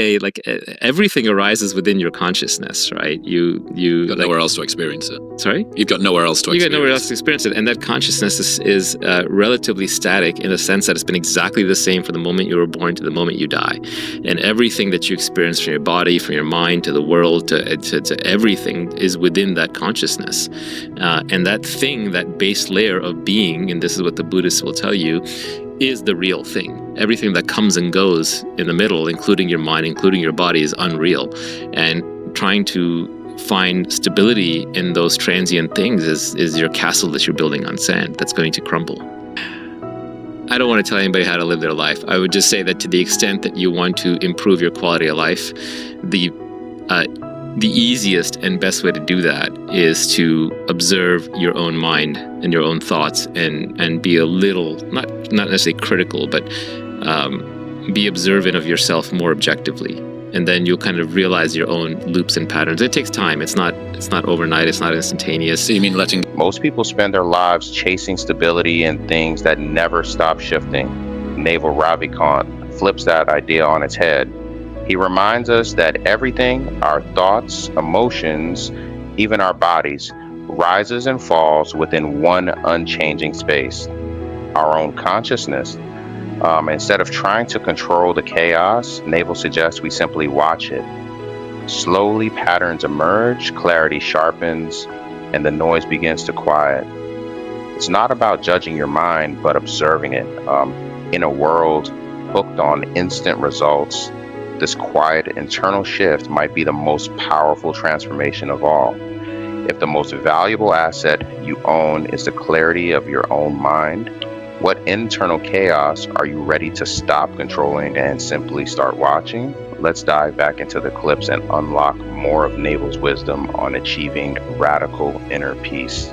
Everything arises within your consciousness, right? You've got nowhere else to experience it. Sorry? You've got nowhere else to experience it. You got nowhere else to experience it. And that consciousness is relatively static in the sense that it's been exactly the same from the moment you were born to the moment you die. And everything that you experience from your body, from your mind, to the world, to everything is within that consciousness. And that thing, that base layer of being, and this is what the Buddhists will tell you, is the real thing. Everything that comes and goes in the middle, including your mind, including your body, is unreal. And trying to find stability in those transient things is your castle that you're building on sand that's going to crumble. I don't want to tell anybody how to live their life. I would just say that to the extent that you want to improve your quality of life, the easiest and best way to do that is to observe your own mind and your own thoughts and be a little, not necessarily critical, but be observant of yourself more objectively. And then you'll kind of realize your own loops and patterns. It takes time. It's not overnight. It's not instantaneous. So you mean letting... Most people spend their lives chasing stability in things that never stop shifting. Naval Ravikant flips that idea on its head. He reminds us that everything, our thoughts, emotions, even our bodies, rises and falls within one unchanging space, our own consciousness. Instead of trying to control the chaos, Naval suggests we simply watch it. Slowly, patterns emerge, clarity sharpens, and the noise begins to quiet. It's not about judging your mind, but observing it. In a world hooked on instant results, this quiet internal shift might be the most powerful transformation of all. If the most valuable asset you own is the clarity of your own mind, what internal chaos are you ready to stop controlling and simply start watching? Let's dive back into the clips and unlock more of Naval's wisdom on achieving radical inner peace.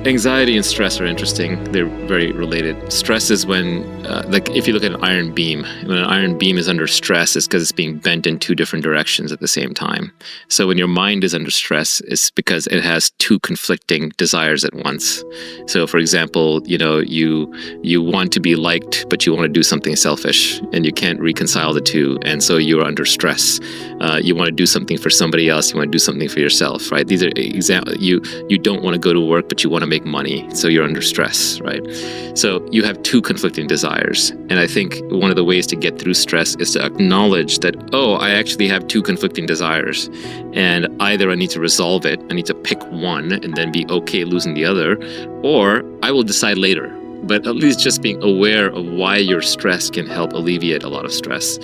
Anxiety and stress are interesting. They're very related. Stress is when, if you look at an iron beam, when an iron beam is under stress, it's because it's being bent in two different directions at the same time. So when your mind is under stress, it's because it has two conflicting desires at once. So for example, you want to be liked, but you want to do something selfish, and you can't reconcile the two, and so you're under stress. You want to do something for somebody else, you want to do something for yourself, right? These are examples. You don't want to go to work, but you want to make money, so you're under stress, right? So you have two conflicting desires. And I think one of the ways to get through stress is to acknowledge that, I actually have two conflicting desires, and either I need to resolve it, I need to pick one and then be okay losing the other, or I will decide later. But at least just being aware of why your stress can help alleviate a lot of stress.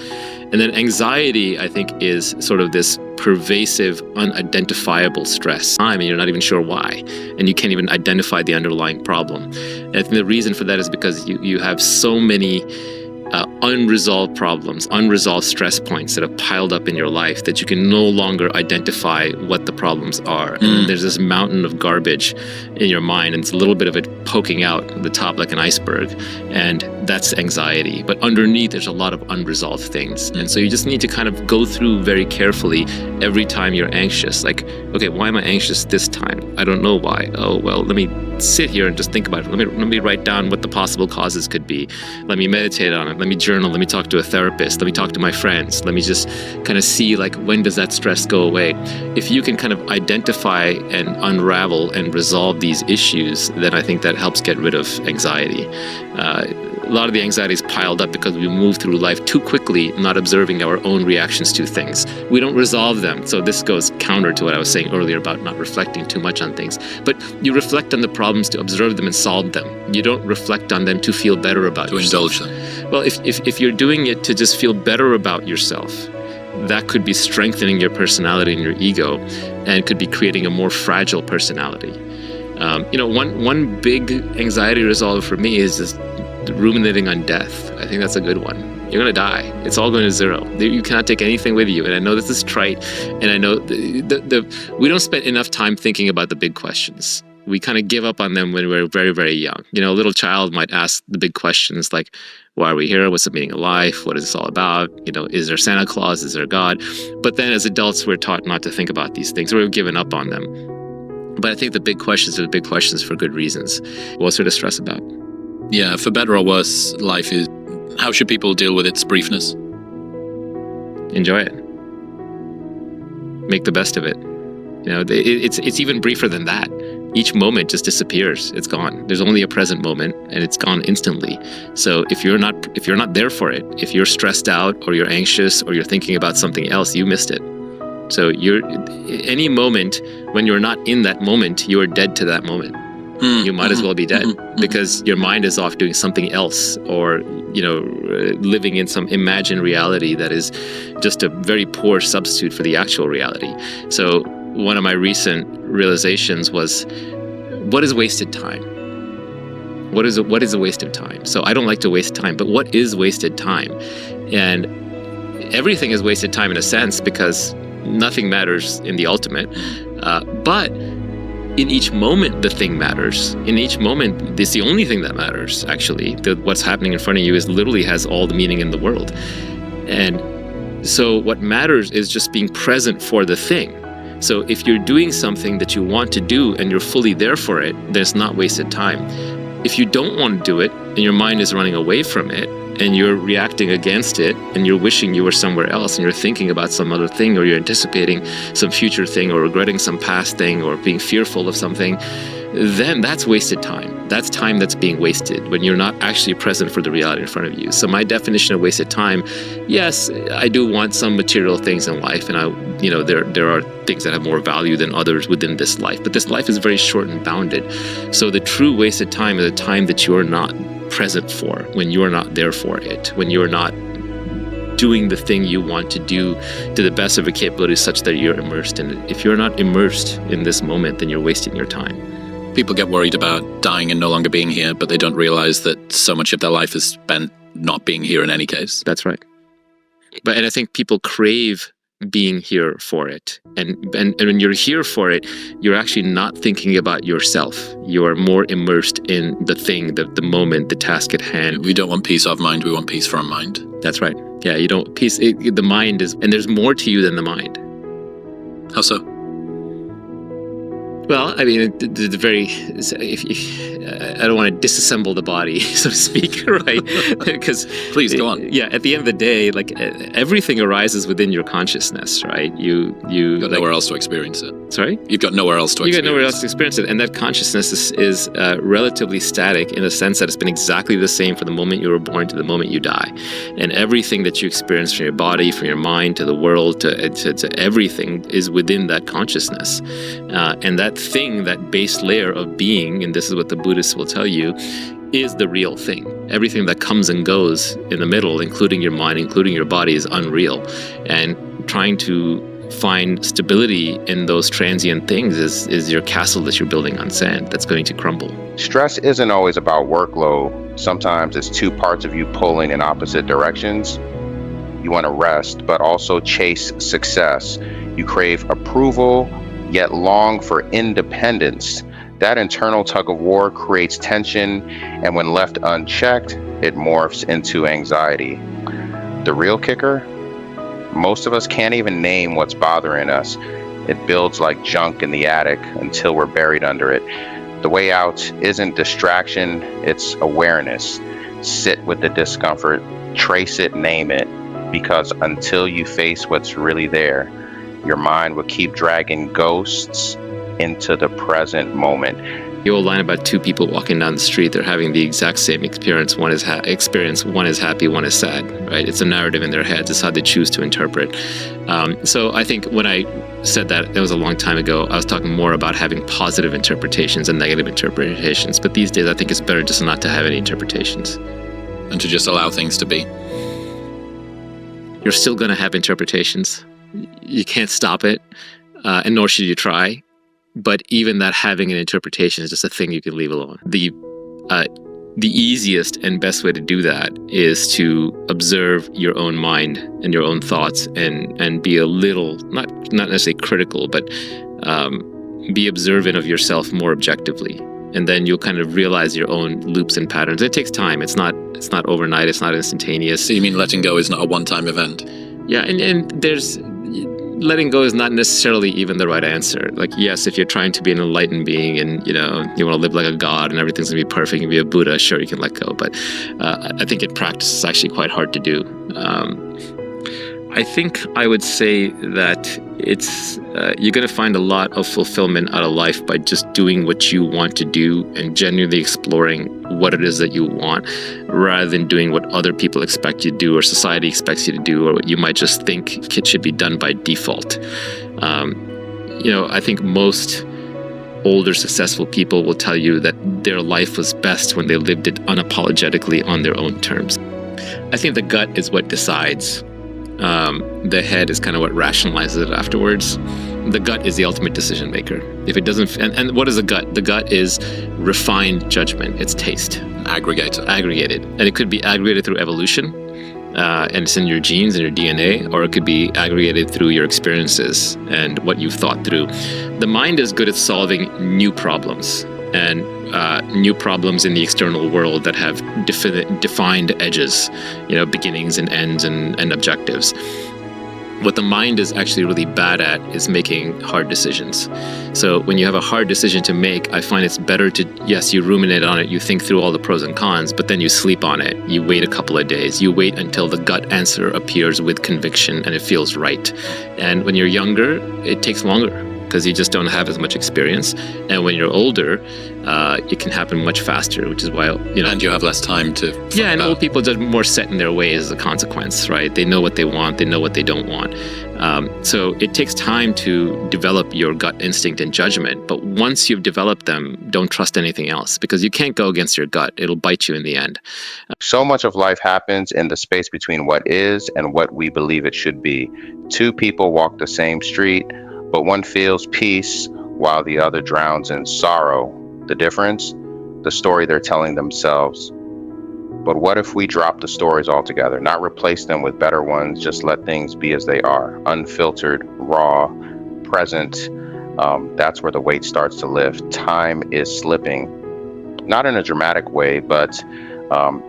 And then anxiety, I think, is sort of this pervasive, unidentifiable stress. I mean, you're not even sure why, and you can't even identify the underlying problem. And I think the reason for that is because you have so many unresolved problems, unresolved stress points that have piled up in your life that you can no longer identify what the problems are. And then there's this mountain of garbage in your mind, and it's a little bit of it poking out the top like an iceberg, and that's anxiety. But underneath, there's a lot of unresolved things. And so you just need to kind of go through very carefully every time you're anxious. Like, okay, why am I anxious this time? I don't know why. Oh, well, let me sit here and just think about it. Let me write down what the possible causes could be. Let me meditate on it. Let me journal. Let me talk to a therapist. Let me talk to my friends. Let me just kind of see, like, when does that stress go away? If you can kind of identify and unravel and resolve these issues, then I think that helps get rid of anxiety. A lot of the anxiety is piled up because we move through life too quickly, not observing our own reactions to things. We don't resolve them. So this goes counter to what I was saying earlier about not reflecting too much on things. But you reflect on the problems to observe them and solve them. You don't reflect on them to feel better about yourself. To indulge them. Well, if you're doing it to just feel better about yourself, that could be strengthening your personality and your ego, and could be creating a more fragile personality. One big anxiety resolver for me is just ruminating on death. I think that's a good one. You're going to die. It's all going to zero. You cannot take anything with you. And I know this is trite, and I know we don't spend enough time thinking about the big questions. We kind of give up on them when we're very, very young. A little child might ask the big questions like, why are we here? What's the meaning of life? What is this all about? Is there Santa Claus? Is there God? But then as adults, we're taught not to think about these things, or we've given up on them. But I think the big questions are the big questions for good reasons. What's there to stress about? Yeah, for better or worse, life is... How should people deal with its briefness? Enjoy it. make the best of it. It's even briefer than that. Each moment just disappears. It's gone. There's only a present moment, and it's gone instantly. So if you're not there for it, if you're stressed out or you're anxious or you're thinking about something else, you missed it. So any moment when you're not in that moment, you are dead to that moment. You might as well be dead because your mind is off doing something else, or living in some imagined reality that is just a very poor substitute for the actual reality. So one of my recent realizations was, what is wasted time? What is a waste of time? So I don't like to waste time, but what is wasted time? And everything is wasted time in a sense, because nothing matters in the ultimate. But in each moment, the thing matters. In each moment, it's the only thing that matters, actually. What's happening in front of you literally has all the meaning in the world. And so what matters is just being present for the thing. So if you're doing something that you want to do and you're fully there for it, then it's not wasted time. If you don't want to do it and your mind is running away from it and you're reacting against it and you're wishing you were somewhere else and you're thinking about some other thing, or you're anticipating some future thing, or regretting some past thing, or being fearful of something, then that's wasted time. That's time that's being wasted when you're not actually present for the reality in front of you. So my definition of wasted time, yes, I do want some material things in life, and there are things that have more value than others within this life, but this life is very short and bounded. So the true wasted time is a time that you're not present for, when you're not there for it, when you're not doing the thing you want to do to the best of your capabilities such that you're immersed in it. If you're not immersed in this moment, then you're wasting your time. People get worried about dying and no longer being here, but they don't realize that so much of their life is spent not being here in any case. That's right. And I think people crave being here for it. And when you're here for it, you're actually not thinking about yourself. You are more immersed in the thing, the moment, the task at hand. We don't want peace of mind, we want peace from mind. That's right. Yeah, you don't peace. The mind is, and there's more to you than the mind. How so? Well, I mean, the very, I don't want to disassemble the body, so to speak, right? Because please go on. Yeah, at the end of the day, like everything arises within your consciousness, right? You've got nowhere else to experience it. Sorry? You've got nowhere else to experience it. You've got nowhere else to experience it, and that consciousness is relatively static in the sense that it's been exactly the same from the moment you were born to the moment you die, and everything that you experience from your body, from your mind, to the world, to everything is within that consciousness, and that thing, that base layer of being, and this is what the Buddhists will tell you, is the real thing. Everything that comes and goes in the middle, including your mind, including your body, is unreal. And trying to find stability in those transient things is your castle that you're building on sand that's going to crumble. Stress isn't always about workload. Sometimes it's two parts of you pulling in opposite directions. You want to rest, but also chase success. You crave approval, yet long for independence. That internal tug of war creates tension, and when left unchecked, it morphs into anxiety. The real kicker? Most of us can't even name what's bothering us. It builds like junk in the attic until we're buried under it. The way out isn't distraction, it's awareness. Sit with the discomfort, trace it, name it, because until you face what's really there, your mind will keep dragging ghosts into the present moment. The old line about two people walking down the street, they're having the exact same experience. One is one is happy, one is sad, right? It's a narrative in their heads. It's how they choose to interpret. So I think when I said that was a long time ago, I was talking more about having positive interpretations and negative interpretations. But these days, I think it's better just not to have any interpretations. And to just allow things to be. You're still going to have interpretations. You can't stop it, and nor should you try. But even that having an interpretation is just a thing you can leave alone. The easiest and best way to do that is to observe your own mind and your own thoughts, and be a little, not necessarily critical, but be observant of yourself more objectively. And then you'll kind of realize your own loops and patterns. It takes time. It's not overnight. It's not instantaneous. So you mean letting go is not a one-time event? Yeah, and there's letting go is not necessarily even the right answer. Like, yes, if you're trying to be an enlightened being and you want to live like a god and everything's gonna be perfect and be a Buddha, sure, you can let go. But I think in practice it's actually quite hard to do. I think I would say that it's you're going to find a lot of fulfillment out of life by just doing what you want to do and genuinely exploring what it is that you want, rather than doing what other people expect you to do or society expects you to do, or what you might just think it should be done by default. I think most older successful people will tell you that their life was best when they lived it unapologetically on their own terms. I think the gut is what decides. The head is kind of what rationalizes it afterwards. The gut is the ultimate decision maker. If it doesn't, and what is the gut? The gut is refined judgment. It's taste. Aggregated. And it could be aggregated through evolution, and it's in your genes and your DNA, or it could be aggregated through your experiences and what you've thought through. The mind is good at solving new problems, and new problems in the external world that have defined edges, beginnings and ends and objectives. What the mind is actually really bad at is making hard decisions. So when you have a hard decision to make, I find it's better to, yes, you ruminate on it, you think through all the pros and cons, but then you sleep on it. You wait a couple of days. You wait until the gut answer appears with conviction and it feels right. And when you're younger, it takes longer, because you just don't have as much experience. And when you're older, it can happen much faster, which is why, And you have less time to... Yeah, and old people are just more set in their ways as a consequence, right? They know what they want, they know what they don't want. So it takes time to develop your gut instinct and judgment. But once you've developed them, don't trust anything else, because you can't go against your gut. It'll bite you in the end. So much of life happens in the space between what is and what we believe it should be. Two people walk the same street, but one feels peace while the other drowns in sorrow. The difference? The story they're telling themselves. But what if we drop the stories altogether, not replace them with better ones, just let things be as they are, unfiltered, raw, present? That's where the weight starts to lift. Time is slipping, not in a dramatic way, but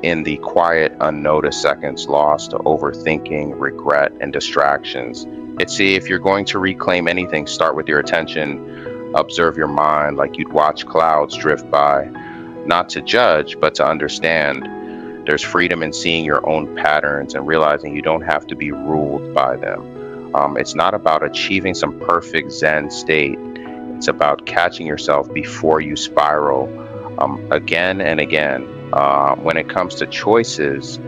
in the quiet, unnoticed seconds lost to overthinking, regret, and distractions. See, if you're going to reclaim anything, start with your attention. Observe your mind like you'd watch clouds drift by, not to judge, but to understand. There's freedom in seeing your own patterns and realizing you don't have to be ruled by them. It's not about achieving some perfect Zen state. It's about catching yourself before you spiral again and again. When it comes to choices,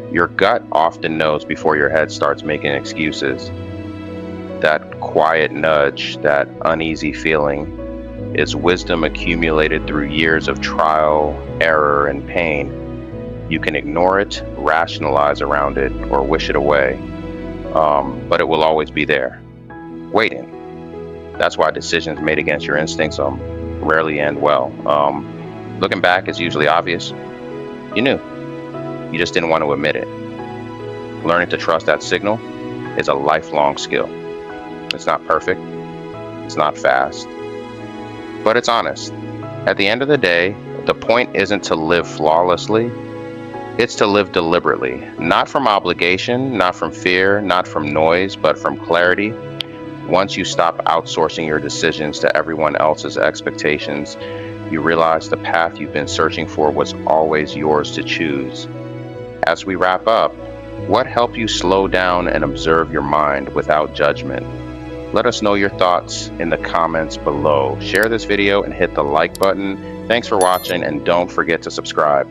your gut often knows before your head starts making excuses. That quiet nudge, that uneasy feeling, is wisdom accumulated through years of trial, error, and pain. You can ignore it, rationalize around it, or wish it away, but it will always be there, waiting. That's why decisions made against your instincts rarely end well. Looking back is usually obvious. You knew. You just didn't want to admit it. Learning to trust that signal is a lifelong skill. It's not perfect. It's not fast. But it's honest. At the end of the day, the point isn't to live flawlessly. It's to live deliberately. Not from obligation, not from fear, not from noise, but from clarity. Once you stop outsourcing your decisions to everyone else's expectations, you realize the path you've been searching for was always yours to choose. As we wrap up, what helped you slow down and observe your mind without judgment? Let us know your thoughts in the comments below. Share this video and hit the like button. Thanks for watching, and don't forget to subscribe.